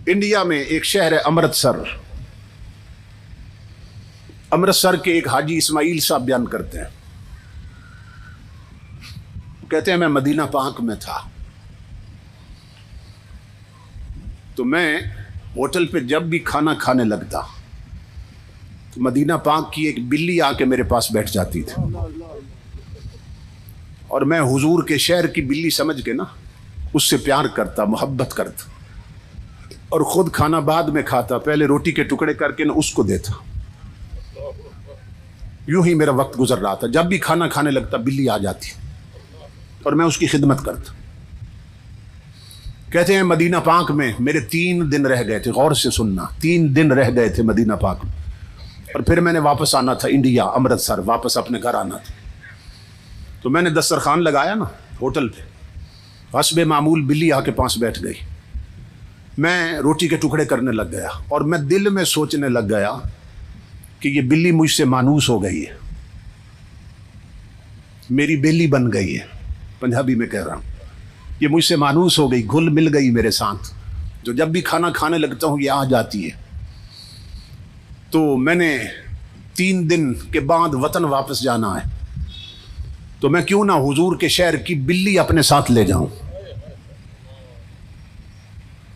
India میں ایک شہر ہے امرتسر. امرتسر کے ایک حاجی اسماعیل صاحب بیان کرتے ہیں، کہتے ہیں میں مدینہ پاک میں تھا تو میں ہوٹل پہ جب بھی کھانا کھانے لگتا تو مدینہ پاک کی ایک بلی آ کے میرے پاس بیٹھ جاتی تھی، اور میں حضور کے شہر کی بلی سمجھ کے نا اس سے پیار کرتا، محبت کرتا، اور خود کھانا بعد میں کھاتا، پہلے روٹی کے ٹکڑے کر کے نا اس کو دیتا. یوں ہی میرا وقت گزر رہا تھا. جب بھی کھانا کھانے لگتا بلی آ جاتی اور میں اس کی خدمت کرتا. کہتے ہیں مدینہ پاک میں میرے 3 دن رہ گئے تھے. غور سے سننا، 3 دن رہ گئے تھے مدینہ پاک میں، اور پھر میں نے واپس آنا تھا انڈیا، امرتسر واپس اپنے گھر آنا تھا. تو میں نے دسترخوان لگایا نا ہوٹل پہ، حسب معمول بلی آ کے پاس بیٹھ گئی. میں روٹی کے ٹکڑے کرنے لگ گیا اور میں دل میں سوچنے لگ گیا کہ یہ بلی مجھ سے مانوس ہو گئی ہے، میری بیلی بن گئی ہے. پنجابی میں کہہ رہا ہوں، یہ مجھ سے مانوس ہو گئی، گھل مل گئی میرے ساتھ. جو جب بھی کھانا کھانے لگتا ہوں یہ آ جاتی ہے. تو میں نے 3 دن کے بعد وطن واپس جانا ہے، تو میں کیوں نہ حضور کے شہر کی بلی اپنے ساتھ لے جاؤں.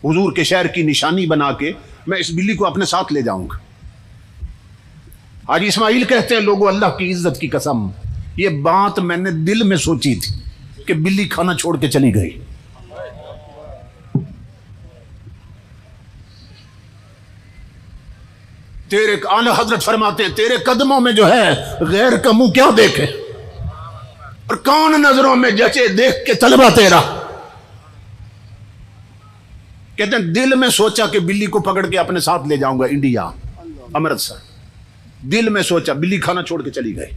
حضور کے شہر کی نشانی بنا کے میں اس بلی کو اپنے ساتھ لے جاؤں گا. حاجی اسماعیل کہتے ہیں لوگوں اللہ کی عزت کی قسم، یہ بات میں نے دل میں سوچی تھی کہ بلی کھانا چھوڑ کے چلی گئی. تیرے اعلی حضرت فرماتے ہیں تیرے قدموں میں جو ہے غیر کا منہ کیا دیکھے، اور کون نظروں میں جچے دیکھ کے طلبہ تیرا. کہتے ہیں دل میں سوچا کہ بلی کو پکڑ کے اپنے ساتھ لے جاؤں گا انڈیا، امرتسر. دل میں سوچا، بلی کھانا چھوڑ کے چلی گئی.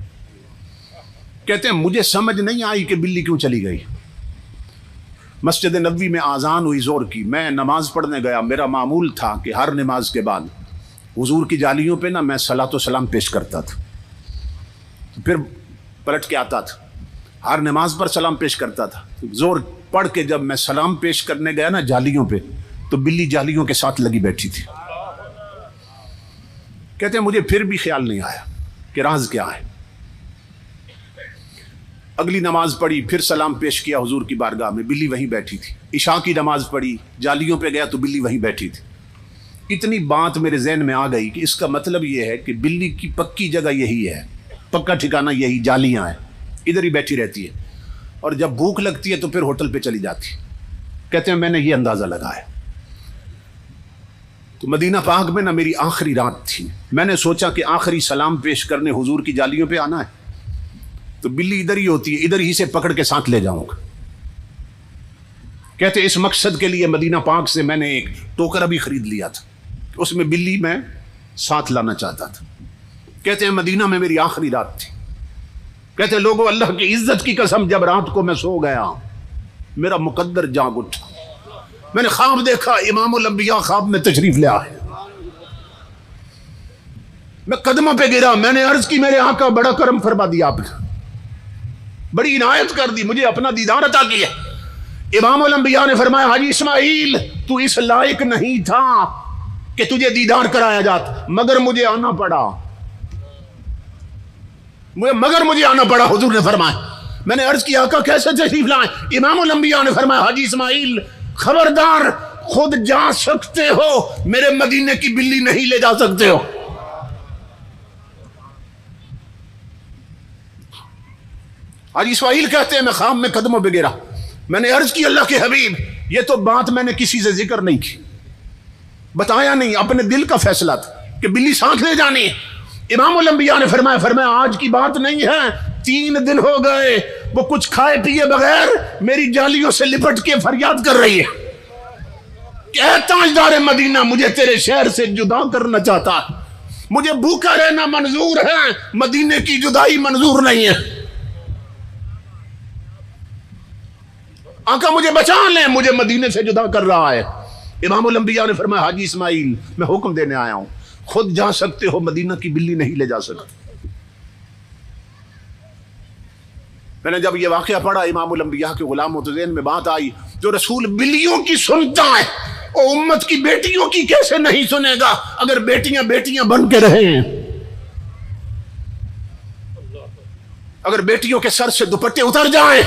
کہتے ہیں مجھے سمجھ نہیں آئی کہ بلی کیوں چلی گئی. مسجد نبوی میں آذان ہوئی زور کی، میں نماز پڑھنے گیا. میرا معمول تھا کہ ہر نماز کے بعد حضور کی جالیوں پہ نا میں صلاۃ و سلام پیش کرتا تھا، پھر پلٹ کے آتا تھا، ہر نماز پر سلام پیش کرتا تھا. زور پڑھ کے جب میں سلام پیش کرنے گیا نا جالیوں پہ، تو بلی جالیوں کے ساتھ لگی بیٹھی تھی. کہتے ہیں مجھے پھر بھی خیال نہیں آیا کہ راز کیا ہے. اگلی نماز پڑھی، پھر سلام پیش کیا حضور کی بارگاہ میں، بلی وہیں بیٹھی تھی. عشاء کی نماز پڑھی، جالیوں پہ گیا تو بلی وہیں بیٹھی تھی. اتنی بات میرے ذہن میں آ گئی کہ اس کا مطلب یہ ہے کہ بلی کی پکی جگہ یہی ہے، پکا ٹھکانہ یہی جالیاں ہیں، ادھر ہی بیٹھی رہتی ہے، اور جب بھوک لگتی ہے تو پھر ہوٹل پہ چلی جاتی. کہتے ہیں میں نے یہ اندازہ لگایا. تو مدینہ پاک میں نا میری آخری رات تھی. میں نے سوچا کہ آخری سلام پیش کرنے حضور کی جالیوں پہ آنا ہے، تو بلی ادھر ہی ہوتی ہے، ادھر ہی سے پکڑ کے ساتھ لے جاؤں گا. کہتے اس مقصد کے لیے مدینہ پاک سے میں نے ایک ٹوکرا بھی خرید لیا تھا، اس میں بلی میں ساتھ لانا چاہتا تھا. کہتے ہیں مدینہ میں میری آخری رات تھی. کہتے ہیں لوگوں اللہ کی عزت کی قسم جب رات کو میں سو گیا میرا مقدر جاگ اٹھا. میں نے خواب دیکھا، امام الانبیاء خواب میں تشریف لے آئے. میں قدموں پہ گرا، میں نے عرض کی میرے آقا بڑا کرم فرما دیا آپ نے، بڑی عنایت کر دی، مجھے اپنا دیدار عطا کیا. امام الانبیاء نے فرمایا حاجی اسماعیل تو اس لائق نہیں تھا کہ تجھے دیدار کرایا جاتا، مگر مجھے آنا پڑا، مجھے آنا پڑا. حضور نے فرمایا. میں نے عرض کیا آقا کیسے تشریف لائیں؟ امام الانبیاء نے فرمایا حاجی اسماعیل خبردار، خود جا سکتے ہو، میرے مدینے کی بلی نہیں لے جا سکتے ہو. حاجی اسماعیل کہتے ہیں میں خواب میں قدموں پہ گرا. میں نے عرض کی اللہ کے حبیب یہ تو بات میں نے کسی سے ذکر نہیں کی، بتایا نہیں، اپنے دل کا فیصلہ تھا کہ بلی ساتھ لے جانی ہے. امام الانبیاء نے فرمایا آج کی بات نہیں ہے، 3 دن ہو گئے وہ کچھ کھائے پیے بغیر میری جالیوں سے لپٹ کے فریاد کر رہی ہے کہ اے تاجدار مدینہ مجھے تیرے شہر سے جدا کرنا چاہتا ہے، مجھے بھوکا رہنا منظور ہے، مدینے کی جدائی منظور نہیں ہے. آقا مجھے بچا لیں، مجھے مدینے سے جدا کر رہا ہے. امام الانبیاء نے فرمایا حاجی اسماعیل میں حکم دینے آیا ہوں، خود جا سکتے ہو، مدینہ کی بلی نہیں لے جا سکتے. میں نے جب یہ واقعہ پڑھا امام الانبیاء کے غلاموں تو ذہن میں بات آئی جو رسول بلیوں کی سنتا ہے او امت کی بیٹیوں کی کیسے نہیں سنے گا اگر بیٹیاں بیٹیاں بن کے رہیں؟ اگر بیٹیوں کے سر سے دوپٹے اتر جائیں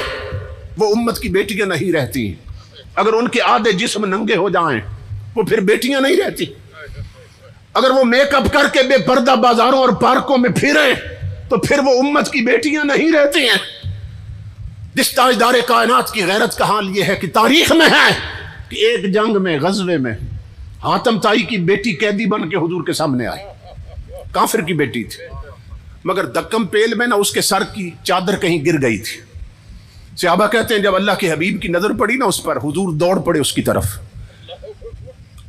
وہ امت کی بیٹیاں نہیں رہتی. اگر ان کے آدھے جسم ننگے ہو جائیں وہ پھر بیٹیاں نہیں رہتی. اگر وہ میک اپ کر کے بے پردہ بازاروں اور پارکوں میں پھریں تو پھر وہ امت کی بیٹیاں نہیں رہتی ہیں. جس تاجدار کائنات کی غیرت کا حال یہ ہے کہ تاریخ میں ہے کہ ایک جنگ میں غزوے میں حاتم طائی کی بیٹی قیدی بن کے حضور کے سامنے آئی. کافر کی بیٹی تھی مگر دکم پیل میں نہ اس کے سر کی چادر کہیں گر گئی تھی. صحابہ کہتے ہیں جب اللہ کے حبیب کی نظر پڑی نا اس پر حضور دوڑ پڑے اس کی طرف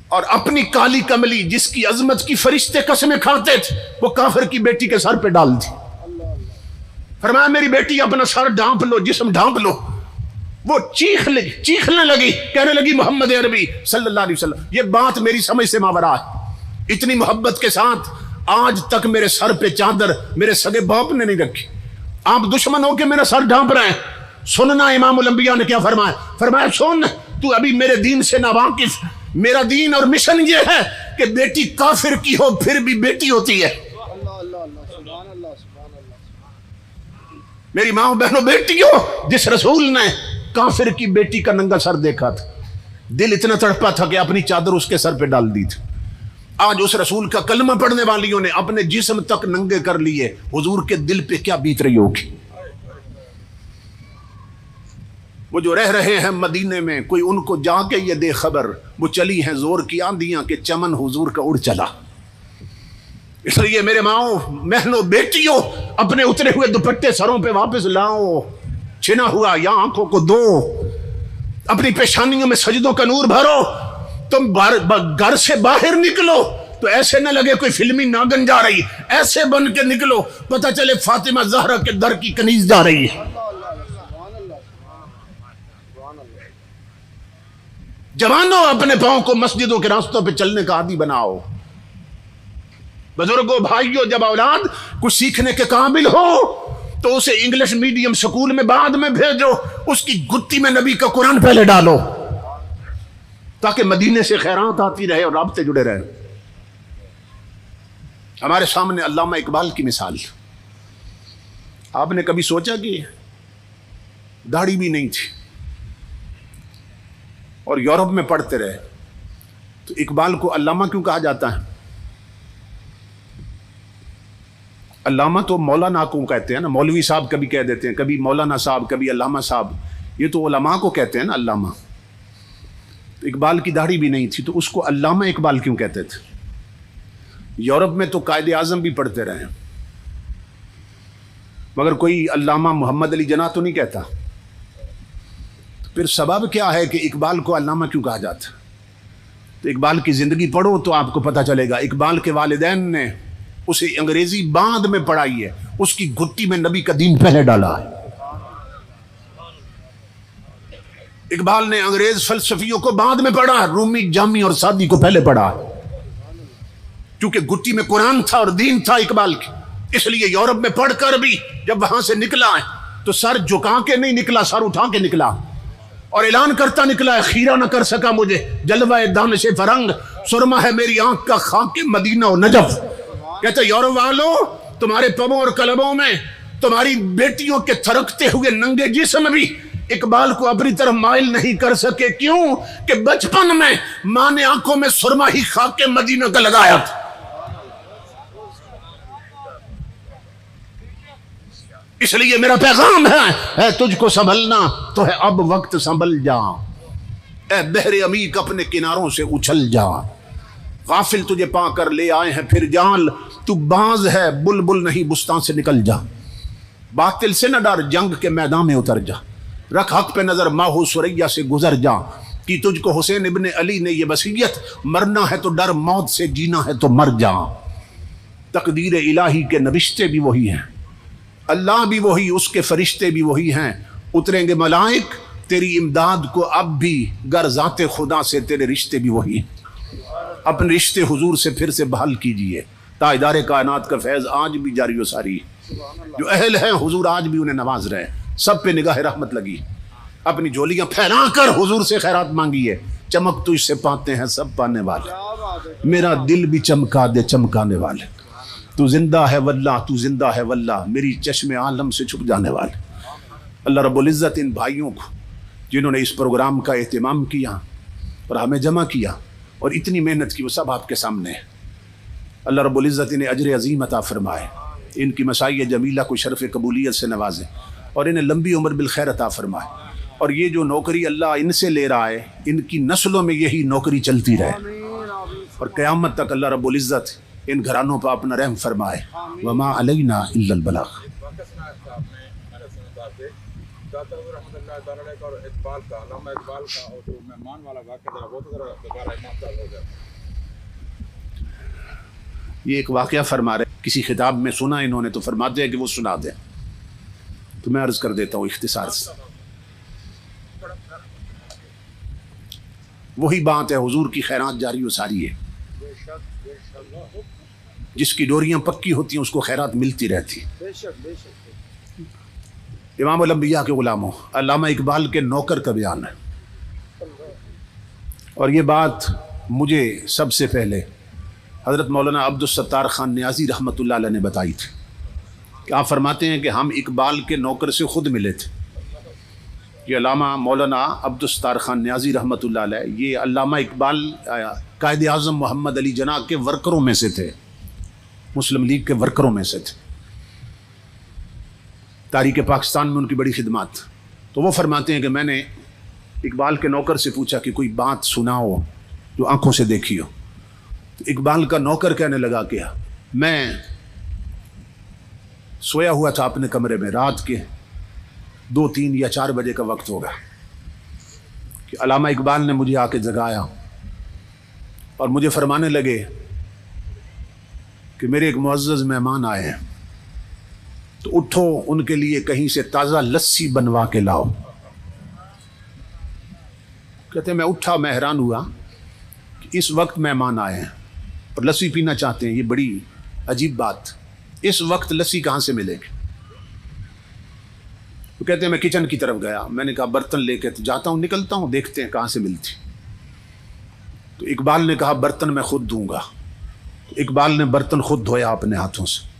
اور اپنی کالی کملی جس کی عظمت کی فرشتے قسمیں کھاتے تھے وہ کافر کی بیٹی کے سر پہ ڈال دی. فرمایا میری بیٹی اپنا سر ڈھانپ لو, جسم ڈھانپ لو. وہ چیخنے لگی, کہنے لگی محمد عربی صلی اللہ علیہ وسلم یہ بات میری سمجھ سے ماورا ہے. اتنی محبت کے ساتھ آج تک میرے سر پہ چادر میرے سگے باپ نے نہیں رکھی, آپ دشمن ہو کے میرا سر ڈھانپ رہے ہیں. سننا امام الانبیاء نے کیا فرمایا, فرمایا سن تو ابھی میرے دین سے ناواقف. میرا دین اور مشن یہ ہے کہ بیٹی کافر کی ہو پھر بھی بیٹی ہوتی ہے. میری ماں بہنوں بیٹیوں, جس رسول نے کافر کی بیٹی کا ننگا سر دیکھا تھا دل اتنا تڑپا تھا کہ اپنی چادر اس کے سر پہ ڈال دی تھی. آج اس رسول کا کلمہ پڑھنے والیوں نے اپنے جسم تک ننگے کر لیے, حضور کے دل پہ کیا بیت رہی ہوگی. وہ جو رہ رہے ہیں مدینے میں کوئی ان کو جا کے یہ دے خبر, وہ چلی ہیں زور کی آندیاں کہ چمن حضور کا اڑ چلا. اس لیے میرے ماؤں بہنوں بیٹیوں اپنے اترے ہوئے دوپٹے سروں پہ واپس لاؤ, چھنا ہوا یا آنکھوں کو دو, اپنی پیشانیوں میں سجدوں کا نور بھرو. تم گھر سے باہر نکلو تو ایسے نہ لگے کوئی فلمی ناگن جا رہی, ایسے بن کے نکلو پتہ چلے فاطمہ زہرا کے در کی کنیز جا رہی ہے. جوانوں اپنے پاؤں کو مسجدوں کے راستوں پہ چلنے کا عادی بناؤ. بزرگوں بھائیوں جب اولاد کچھ سیکھنے کے قابل ہو تو اسے انگلش میڈیم سکول میں بعد میں بھیجو, اس کی گتی میں نبی کا قرآن پہلے ڈالو تاکہ مدینے سے خیرات آتی رہے اور رابطے جڑے رہے. ہمارے سامنے علامہ اقبال کی مثال. آپ نے کبھی سوچا کہ داڑھی بھی نہیں تھی اور یورپ میں پڑھتے رہے تو اقبال کو علامہ کیوں کہا جاتا ہے؟ علامہ تو مولانا کو کہتے ہیں نا, مولوی صاحب کبھی کہہ دیتے ہیں, کبھی مولانا صاحب, کبھی علامہ صاحب, یہ تو علماء کو کہتے ہیں نا علامہ. تو اقبال کی داڑھی بھی نہیں تھی تو اس کو علامہ اقبال کیوں کہتے تھے؟ یورپ میں تو قائد اعظم بھی پڑھتے رہے مگر کوئی علامہ محمد علی جناح تو نہیں کہتا. پھر سبب کیا ہے کہ اقبال کو علامہ کیوں کہا جاتا؟ تو اقبال کی زندگی پڑھو تو آپ کو پتہ چلے گا. اقبال کے والدین نے اسے انگریزی بعد میں پڑھائی ہے, اس کی گھٹی میں نبی کا دین پہلے ڈالا ہے. اقبال نے انگریز فلسفیوں کو بعد میں پڑھا, رومی, جامی اور سادی کو پہلے پڑھا کیونکہ گھٹی میں قرآن تھا اور دین تھا اقبال کی. اس لیے یورپ میں پڑھ کر بھی جب وہاں سے نکلا ہے تو سر جھکا کے نہیں نکلا, سر اٹھا کے نکلا اور اعلان کرتا نکلا ہے خیرہ نہ کر سکا مجھے جلوہ دانش فرنگ, سرما ہے میری آنکھ کا خاک مدینہ و نجف. کہتے یورپ والوں تمہارے پبوں اور کلبوں میں تمہاری بیٹیوں کے تھرکتے ہوئے ننگے جسم بھی اقبال کو اپنی طرف مائل نہیں کر سکے. کیوں کہ بچپن میں ماں نے آنکھوں میں سرما ہی خاک مدینہ کا لگایا تھا. اس لیے میرا پیغام ہے تجھ کو سنبھلنا تو ہے اب وقت سنبھل جا, اے بحر عمیق اپنے کناروں سے اچھل جا. غافل تجھے پا کر لے آئے ہیں پھر جال, تو باز ہے بلبل نہیں بستان سے نکل جا. باطل سے نہ ڈر جنگ کے میدان میں اتر جا, رکھ حق پہ نظر ماہو سریا سے گزر جا. کہ تجھ کو حسین ابن علی نے یہ وصیت, مرنا ہے تو ڈر موت سے, جینا ہے تو مر جا. تقدیر الہی کے نوشتے بھی وہی ہیں, اللہ بھی وہی, اس کے فرشتے بھی وہی ہیں. اتریں گے ملائک تیری امداد کو اب بھی, گر ذات خدا سے تیرے رشتے بھی وہی ہیں. اپنے رشتے حضور سے پھر سے بحال کیجئے. تاجدار کائنات کا فیض آج بھی جاری و ساری, جو اہل ہیں حضور آج بھی انہیں نواز رہے, سب پہ نگاہ رحمت لگی. اپنی جھولیاں پھیلا کر حضور سے خیرات مانگی ہے. چمک تو اس سے پاتے ہیں سب پانے والے, میرا دل بھی چمکا دے چمکانے والے. تو زندہ ہے واللہ, تو زندہ ہے واللہ, میری چشم عالم سے چھپ جانے والے. اللہ رب العزت ان بھائیوں کو جنہوں نے اس پروگرام کا اہتمام کیا اور ہمیں جمع کیا اور اتنی محنت کی, وہ سب آپ کے سامنے ہے. اللہ رب العزت انہیں اجر عظیم عطا فرمائے, ان کی مسائی جمیلہ کو شرف قبولیت سے نوازے اور انہیں لمبی عمر بالخیر عطا فرمائے. اور یہ جو نوکری اللہ ان سے لے رہا ہے, ان کی نسلوں میں یہی نوکری چلتی رہے اور قیامت تک اللہ رب العزت ان گھرانوں پر اپنا رحم فرمائے. وما علینا الا البلاغ. یہ ایک واقعہ فرما رہے, کسی خطاب میں سنا انہوں نے, تو فرماتے ہیں کہ وہ سنا دیں, تو میں عرض کر دیتا ہوں اختصار سے. وہی بات ہے, حضور کی خیرات جاری و ساری ہے. جس کی ڈوریاں پکی ہوتی ہیں اس کو خیرات ملتی رہتی. امام الانبیاء کے غلاموں علامہ اقبال کے نوکر کا بیان ہے, اور یہ بات مجھے سب سے پہلے حضرت مولانا عبدالستار خان نیازی رحمۃ اللہ علیہ نے بتائی تھی. کہ آپ فرماتے ہیں کہ ہم اقبال کے نوکر سے خود ملے تھے. یہ علامہ مولانا عبدالستار خان نیازی رحمۃ اللہ علیہ, یہ علامہ اقبال قائد اعظم محمد علی جناح کے ورکروں میں سے تھے, مسلم لیگ کے ورکروں میں سے تھے. تاریخ پاکستان میں ان کی بڑی خدمات. تو وہ فرماتے ہیں کہ میں نے اقبال کے نوکر سے پوچھا کہ کوئی بات سناؤ جو آنکھوں سے دیکھی ہو. تو اقبال کا نوکر کہنے لگا کہ میں سویا ہوا تھا اپنے کمرے میں, رات کے 2, 3 یا 4 بجے کا وقت ہوگا کہ علامہ اقبال نے مجھے آ کے جگایا اور مجھے فرمانے لگے کہ میرے ایک معزز مہمان آئے ہیں, تو اٹھو ان کے لیے کہیں سے تازہ لسی بنوا کے لاؤ. کہتے ہیں میں اٹھا, میں حیران ہوا کہ اس وقت مہمان آئے ہیں اور لسی پینا چاہتے ہیں, یہ بڑی عجیب بات, اس وقت لسی کہاں سے ملے گی. تو کہتے ہیں میں کچن کی طرف گیا, میں نے کہا برتن لے کے جاتا ہوں, نکلتا ہوں, دیکھتے ہیں کہاں سے ملتی. تو اقبال نے کہا برتن میں خود دوں گا. تو اقبال نے برتن خود دھویا اپنے ہاتھوں سے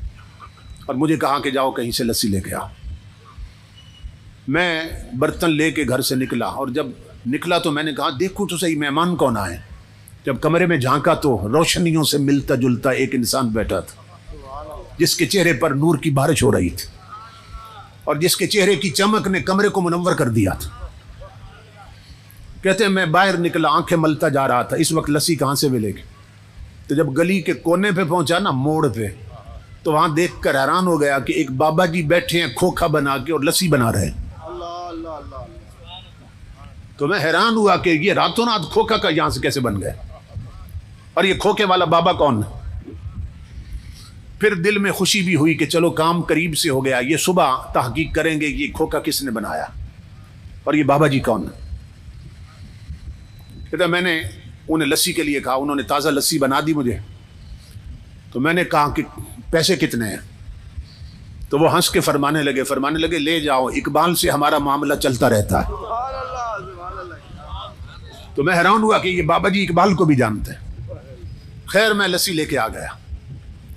اور مجھے کہا کہ جاؤ کہیں سے لسی لے کے آؤ. میں برتن لے کے گھر سے نکلا, اور جب نکلا تو میں نے کہا دیکھو تو صحیح مہمان کون آئے. جب کمرے میں جھانکا تو روشنیوں سے ملتا جلتا ایک انسان بیٹھا تھا, جس کے چہرے پر نور کی بارش ہو رہی تھی اور جس کے چہرے کی چمک نے کمرے کو منور کر دیا تھا. کہتے ہیں میں باہر نکلا, آنکھیں ملتا جا رہا تھا, اس وقت لسی کہاں سے ملے گی. تو جب گلی کے کونے پہ پہنچا نا, موڑ پہ, تو وہاں دیکھ کر حیران ہو گیا کہ ایک بابا جی بیٹھے ہیں کھوکھا بنا کے اور لسی بنا رہے ہیں. تو میں حیران ہوا کہ یہ راتوں رات کھوکھا کا یہاں سے کیسے بن گئے, اور یہ کھوکھے والا بابا کون ہے. پھر دل میں خوشی بھی ہوئی کہ چلو کام قریب سے ہو گیا, یہ صبح تحقیق کریں گے یہ کھوکھا کس نے بنایا اور یہ بابا جی کون ہے. کہتا میں نے انہیں لسی کے لیے کہا, انہوں نے تازہ لسی بنا دی مجھے. تو میں نے کہا کہ پیسے کتنے ہیں. تو وہ ہنس کے فرمانے لگے لے جاؤ, اقبال سے ہمارا معاملہ چلتا رہتا ہے. تو میں حیران ہوا کہ یہ بابا جی اقبال کو بھی جانتے ہیں. خیر میں لسی لے کے آ گیا.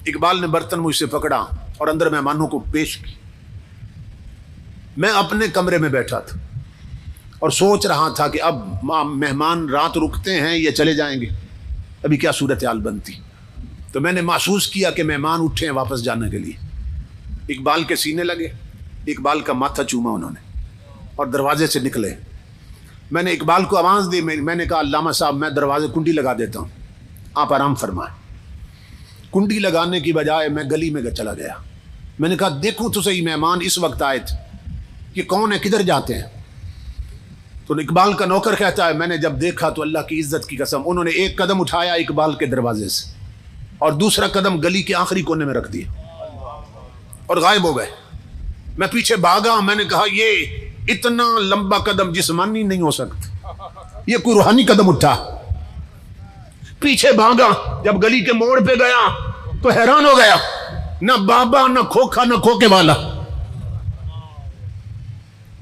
اقبال نے برتن مجھ سے پکڑا اور اندر مہمانوں کو پیش کی. میں اپنے کمرے میں بیٹھا تھا اور سوچ رہا تھا کہ اب مہمان رات رکتے ہیں یا چلے جائیں گے, ابھی کیا صورتحال بنتی. تو میں نے محسوس کیا کہ مہمان اٹھے ہیں واپس جانے کے لیے. اقبال کے سینے لگے, اقبال کا ماتھا چوما انہوں نے اور دروازے سے نکلے. میں نے اقبال کو آواز دی, میں نے کہا علامہ صاحب میں دروازے کنڈی لگا دیتا ہوں, آپ آرام فرمائیں. کنڈی لگانے کی بجائے میں گلی میں چلا گیا. میں نے کہا دیکھو تو صحیح مہمان اس وقت آئے تھے, یہ کون ہے, کدھر جاتے ہیں. تو اقبال کا نوکر کہتا ہے میں نے جب دیکھا تو اللہ کی عزت کی قسم انہوں نے ایک قدم اٹھایا اقبال کے دروازے سے اور دوسرا قدم گلی کے آخری کونے میں رکھ دیا اور غائب ہو گئے. میں پیچھے بھاگا, میں نے کہا یہ اتنا لمبا قدم جسمانی نہیں ہو سکتا, یہ کوئی روحانی قدم اٹھا. پیچھے بھاگا, جب گلی کے موڑ پہ گیا تو حیران ہو گیا, نہ بابا نہ کھوکھا نہ کھوکے والا.